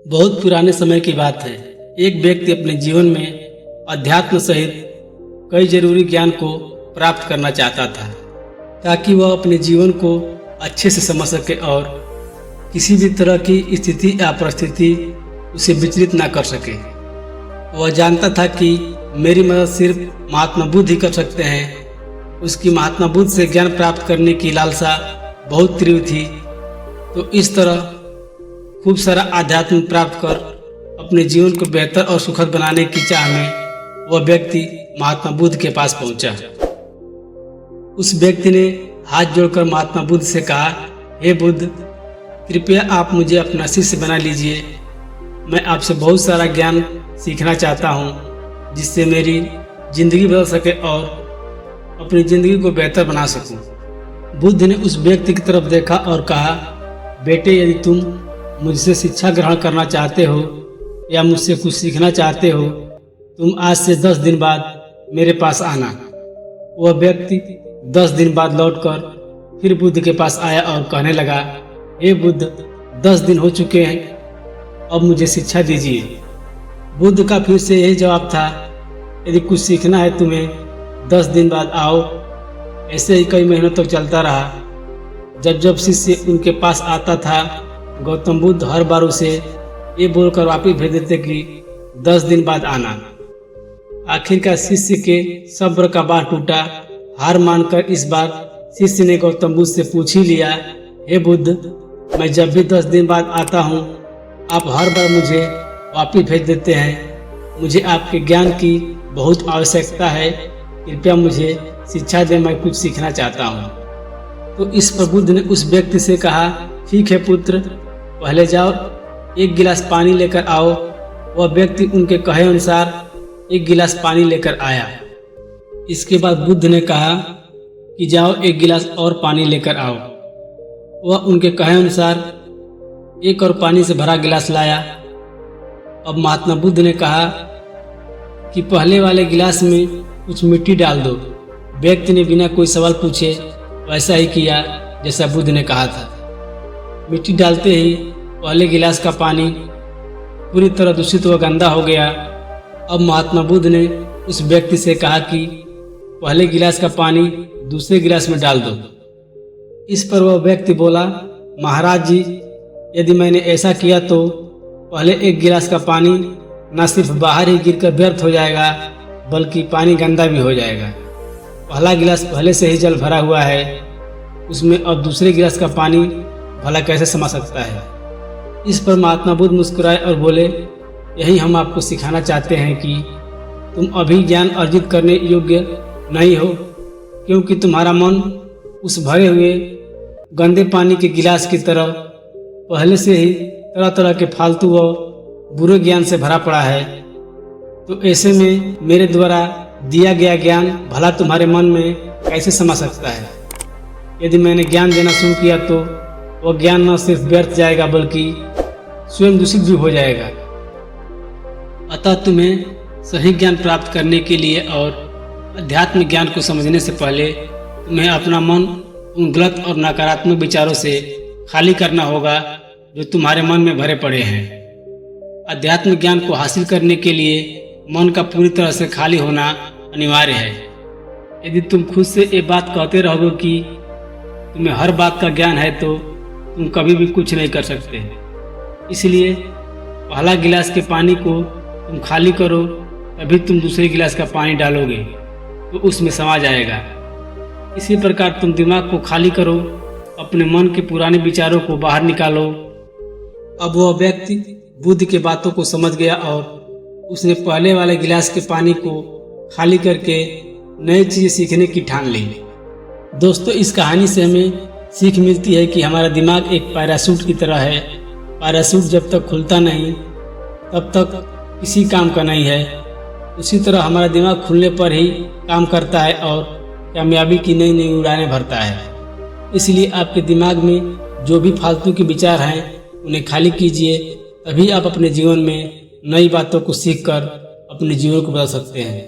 बहुत पुराने समय की बात है। एक व्यक्ति अपने जीवन में अध्यात्म सहित कई जरूरी ज्ञान को प्राप्त करना चाहता था ताकि वह अपने जीवन को अच्छे से समझ सके और किसी भी तरह की स्थिति या परिस्थिति उसे विचलित ना कर सके। वह जानता था कि मेरी मदद सिर्फ महात्मा बुद्ध ही कर सकते हैं। उसकी महात्मा बुद्ध से ज्ञान प्राप्त करने की लालसा बहुत तीव्र थी। तो इस तरह खूब सारा आध्यात्म प्राप्त कर अपने जीवन को बेहतर और सुखद बनाने की चाह में वह व्यक्ति महात्मा बुद्ध के पास पहुंचा। उस व्यक्ति ने हाथ जोड़कर महात्मा बुद्ध से कहा, हे बुद्ध, कृपया आप मुझे अपना शिष्य बना लीजिए। मैं आपसे बहुत सारा ज्ञान सीखना चाहता हूँ जिससे मेरी जिंदगी बदल सके और अपनी जिंदगी को बेहतर बना सकूं। बुद्ध ने उस व्यक्ति की तरफ देखा और कहा, बेटे, यदि तुम मुझसे शिक्षा ग्रहण करना चाहते हो या मुझसे कुछ सीखना चाहते हो, तुम आज से 10 दिन बाद मेरे पास आना। वह व्यक्ति 10 दिन बाद लौटकर फिर बुद्ध के पास आया और कहने लगा, हे बुद्ध, 10 दिन हो चुके हैं, अब मुझे शिक्षा दीजिए। बुद्ध का फिर से यही जवाब था, यदि कुछ सीखना है तुम्हें 10 दिन बाद आओ। ऐसे ही कई महीनों तक चलता रहा। जब जब शिष्य उनके पास आता था, गौतम बुद्ध हर बार उसे ये बोलकर वापिस भेज देते कि 10 दिन बाद आना। आखिरकार शिष्य के सब्र का बांध टूटा। हार मानकर इस बार शिष्य ने गौतम बुद्ध से पूछ ही लिया, हे बुद्ध, मैं जब भी 10 दिन बाद आता हूँ, आप हर बार मुझे वापिस भेज देते हैं। मुझे आपके ज्ञान की बहुत आवश्यकता है। कृपया मुझे शिक्षा दें, मैं कुछ सीखना चाहता हूँ। तो इस पर बुद्ध ने उस व्यक्ति से कहा, ठीक है पुत्र, पहले जाओ, एक गिलास पानी लेकर आओ। वह व्यक्ति उनके कहे अनुसार एक गिलास पानी लेकर आया। इसके बाद बुद्ध ने कहा कि जाओ, एक गिलास और पानी लेकर आओ। वह उनके कहे अनुसार एक और पानी से भरा गिलास लाया। अब महात्मा बुद्ध ने कहा कि पहले वाले गिलास में कुछ मिट्टी डाल दो। व्यक्ति ने बिना कोई सवाल पूछे वैसा ही किया जैसा बुद्ध ने कहा था। मिट्टी डालते ही पहले गिलास का पानी पूरी तरह दूषित व गंदा हो गया। अब महात्मा बुद्ध ने उस व्यक्ति से कहा कि पहले गिलास का पानी दूसरे गिलास में डाल दो। इस पर वह व्यक्ति बोला, महाराज जी, यदि मैंने ऐसा किया तो पहले एक गिलास का पानी न सिर्फ बाहर ही गिरकर व्यर्थ हो जाएगा बल्कि पानी गंदा भी हो जाएगा। पहला गिलास पहले से ही जल भरा हुआ है, उसमें अब दूसरे गिलास का पानी भला कैसे समा सकता है। इस पर महात्मा बुद्ध मुस्कुराए और बोले, यही हम आपको सिखाना चाहते हैं कि तुम अभी ज्ञान अर्जित करने योग्य नहीं हो, क्योंकि तुम्हारा मन उस भरे हुए गंदे पानी के गिलास की तरह पहले से ही तरह तरह के फालतू व बुरे ज्ञान से भरा पड़ा है। तो ऐसे में मेरे द्वारा दिया गया ज्ञान भला तुम्हारे मन में कैसे समा सकता है। यदि मैंने ज्ञान देना शुरू किया तो वह ज्ञान न सिर्फ व्यर्थ जाएगा बल्कि स्वयं दूषित भी हो जाएगा। अतः तुम्हें सही ज्ञान प्राप्त करने के लिए और अध्यात्म ज्ञान को समझने से पहले तुम्हें अपना मन उन गलत और नकारात्मक विचारों से खाली करना होगा जो तुम्हारे मन में भरे पड़े हैं। अध्यात्म ज्ञान को हासिल करने के लिए मन का पूरी तरह से खाली होना अनिवार्य है। यदि तुम खुद से ये बात कहते रहोगे कि तुम्हें हर बात का ज्ञान है तो तुम कभी भी कुछ नहीं कर सकते। इसलिए पहला गिलास के पानी को तुम खाली करो, तभी तुम दूसरे गिलास का पानी डालोगे तो उसमें समा जाएगा। इसी प्रकार तुम दिमाग को खाली करो, अपने मन के पुराने विचारों को बाहर निकालो। अब वह व्यक्ति बुद्ध की बातों को समझ गया और उसने पहले वाले गिलास के पानी को खाली करके नई चीज़ें सीखने की ठान ली। दोस्तों, इस कहानी से हमें सीख मिलती है कि हमारा दिमाग एक पैराशूट की तरह है। पैराशूट जब तक खुलता नहीं तब तक किसी काम का नहीं है। उसी तरह हमारा दिमाग खुलने पर ही काम करता है और कामयाबी की नई नई उड़ानें भरता है। इसलिए आपके दिमाग में जो भी फालतू के विचार हैं उन्हें खाली कीजिए, तभी आप अपने जीवन में नई बातों को सीखकर अपने जीवन को बदल सकते हैं।